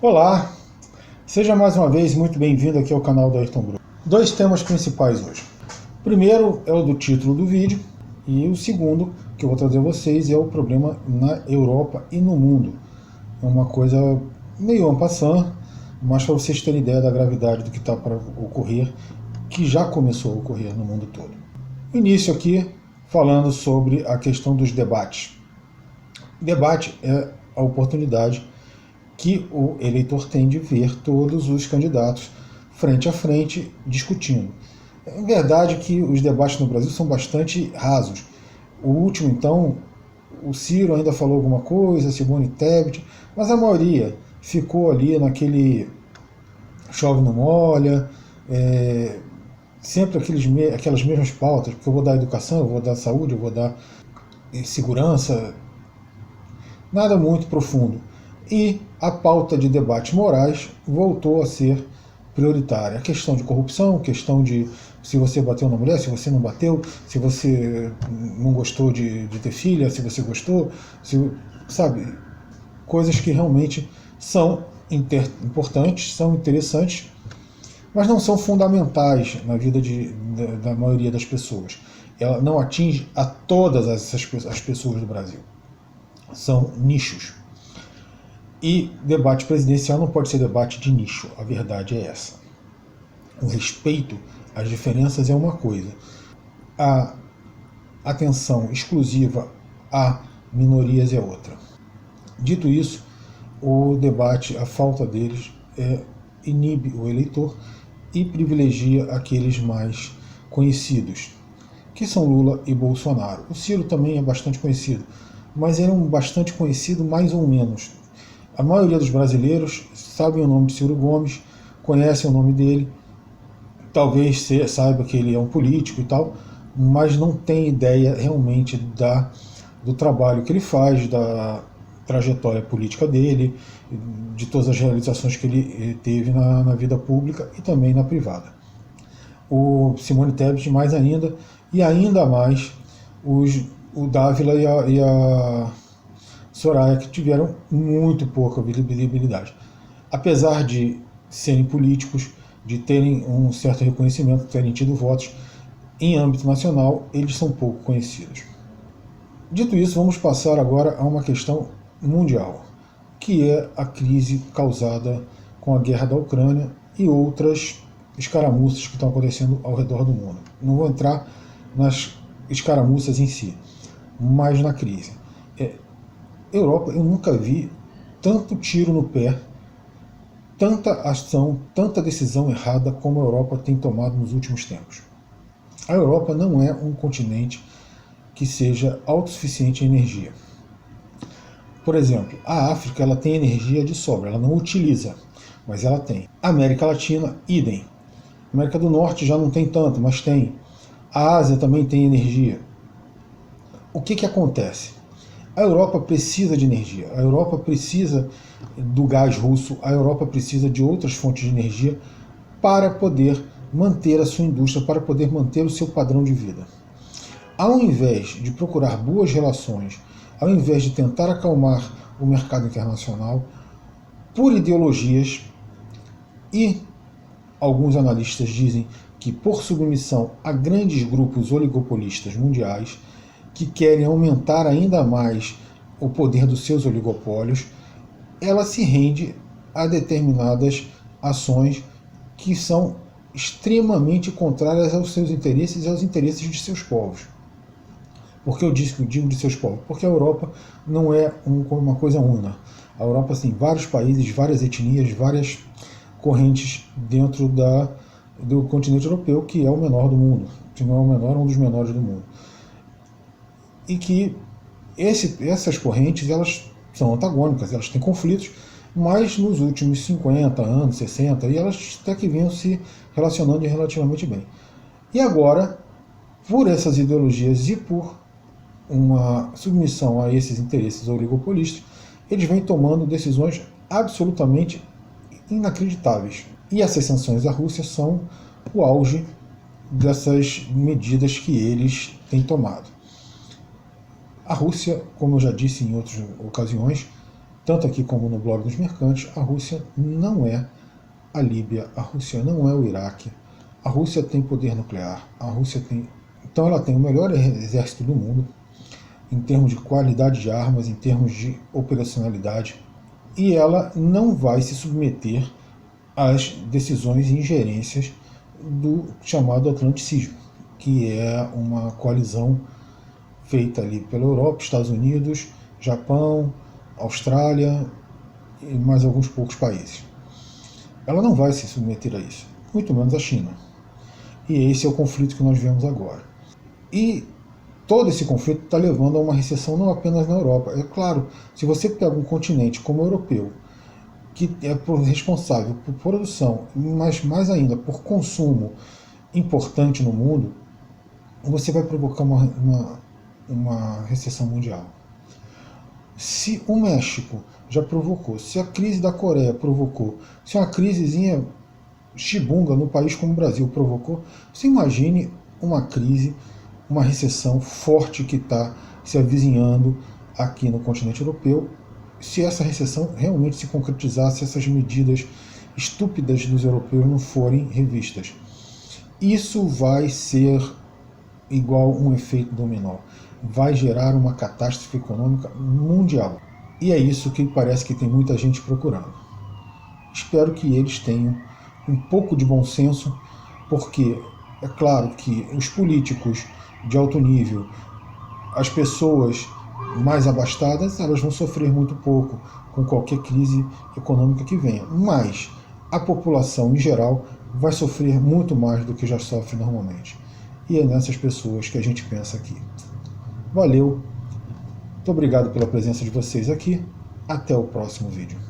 Olá, seja mais uma vez muito bem-vindo aqui ao canal do Ayrton Bruno. Dois temas principais hoje. O primeiro é o do título do vídeo e o segundo que eu vou trazer a vocês é o problema na Europa e no mundo. É uma coisa meio en passant, mas para vocês terem ideia da gravidade do que está para ocorrer, que já começou a ocorrer no mundo todo. Início aqui falando sobre a questão dos debates. Debate é a oportunidade que o eleitor tem de ver todos os candidatos frente a frente discutindo. É verdade que os debates no Brasil são bastante rasos. O último, então, o Ciro ainda falou alguma coisa, Simone Tebet, mas a maioria ficou ali naquele chove não molha, sempre aquelas mesmas pautas, porque eu vou dar educação, eu vou dar saúde, eu vou dar segurança, nada muito profundo. E a pauta de debates morais voltou a ser prioritária. A questão de corrupção, questão de se você bateu na mulher, se você não bateu, se você não gostou de ter filha, se você gostou, sabe? Coisas que realmente são importantes, são interessantes, mas não são fundamentais na vida da maioria das pessoas. Ela não atinge a todas as pessoas do Brasil. São nichos. E debate presidencial não pode ser debate de nicho, a verdade é essa. O respeito às diferenças é uma coisa. A atenção exclusiva a minorias é outra. Dito isso, o debate, a falta deles, inibe o eleitor e privilegia aqueles mais conhecidos, que são Lula e Bolsonaro. O Ciro também é bastante conhecido, mas é um bastante conhecido mais ou menos. A maioria dos brasileiros sabem o nome de Ciro Gomes, conhecem o nome dele, talvez saiba que ele é um político e tal, mas não tem ideia realmente do trabalho que ele faz, da trajetória política dele, de todas as realizações que ele teve na vida pública e também na privada. O Simone Tebet mais ainda, e ainda mais o Dávila e a Soraya, que tiveram muito pouca visibilidade. Apesar de serem políticos, de terem um certo reconhecimento, de terem tido votos, em âmbito nacional, eles são pouco conhecidos. Dito isso, vamos passar agora a uma questão mundial, que é a crise causada com a guerra da Ucrânia e outras escaramuças que estão acontecendo ao redor do mundo. Não vou entrar nas escaramuças em si, mas na crise. Europa, eu nunca vi tanto tiro no pé, tanta ação, tanta decisão errada como a Europa tem tomado nos últimos tempos. A Europa não é um continente que seja autossuficiente em energia. Por exemplo, a África ela tem energia de sobra, ela não utiliza, mas ela tem. A América Latina, idem. A América do Norte já não tem tanto, mas tem. A Ásia também tem energia. O que acontece? A Europa precisa de energia, a Europa precisa do gás russo, a Europa precisa de outras fontes de energia para poder manter a sua indústria, para poder manter o seu padrão de vida. Ao invés de procurar boas relações, ao invés de tentar acalmar o mercado internacional, por ideologias, e alguns analistas dizem que por submissão a grandes grupos oligopolistas mundiais, que querem aumentar ainda mais o poder dos seus oligopólios, ela se rende a determinadas ações que são extremamente contrárias aos seus interesses e aos interesses de seus povos. Por que eu digo de seus povos? Porque a Europa não é uma coisa una. A Europa tem vários países, várias etnias, várias correntes dentro do continente europeu, que é o menor do mundo. Se não é o menor, é um dos menores do mundo. E que essas correntes elas são antagônicas, elas têm conflitos, mas nos últimos 50 anos, 60, e elas até que vinham se relacionando relativamente bem. E agora, por essas ideologias e por uma submissão a esses interesses oligopolistas, eles vêm tomando decisões absolutamente inacreditáveis. E essas sanções à Rússia são o auge dessas medidas que eles têm tomado. A Rússia, como eu já disse em outras ocasiões, tanto aqui como no blog dos mercantes, a Rússia não é a Líbia, a Rússia não é o Iraque, a Rússia tem poder nuclear, a Rússia tem... Então ela tem o melhor exército do mundo, em termos de qualidade de armas, em termos de operacionalidade, e ela não vai se submeter às decisões e ingerências do chamado Atlanticismo, que é uma coalizão feita ali pela Europa, Estados Unidos, Japão, Austrália e mais alguns poucos países. Ela não vai se submeter a isso, muito menos a China. E esse é o conflito que nós vemos agora. E todo esse conflito está levando a uma recessão não apenas na Europa. É claro, se você pega um continente como o europeu, que é responsável por produção, mas mais ainda por consumo importante no mundo, você vai provocar uma recessão mundial. Se o México já provocou, se a crise da Coreia provocou, se uma crisezinha chibunga no país como o Brasil provocou, você imagine uma crise, uma recessão forte que está se avizinhando aqui no continente europeu, se essa recessão realmente se concretizar, se essas medidas estúpidas dos europeus não forem revistas. Isso vai ser igual um efeito dominó. Vai gerar uma catástrofe econômica mundial. E é isso que parece que tem muita gente procurando. Espero que eles tenham um pouco de bom senso, porque é claro que os políticos de alto nível, as pessoas mais abastadas, elas vão sofrer muito pouco com qualquer crise econômica que venha. Mas a população em geral vai sofrer muito mais do que já sofre normalmente. E é nessas pessoas que a gente pensa aqui. Valeu, muito obrigado pela presença de vocês aqui, até o próximo vídeo.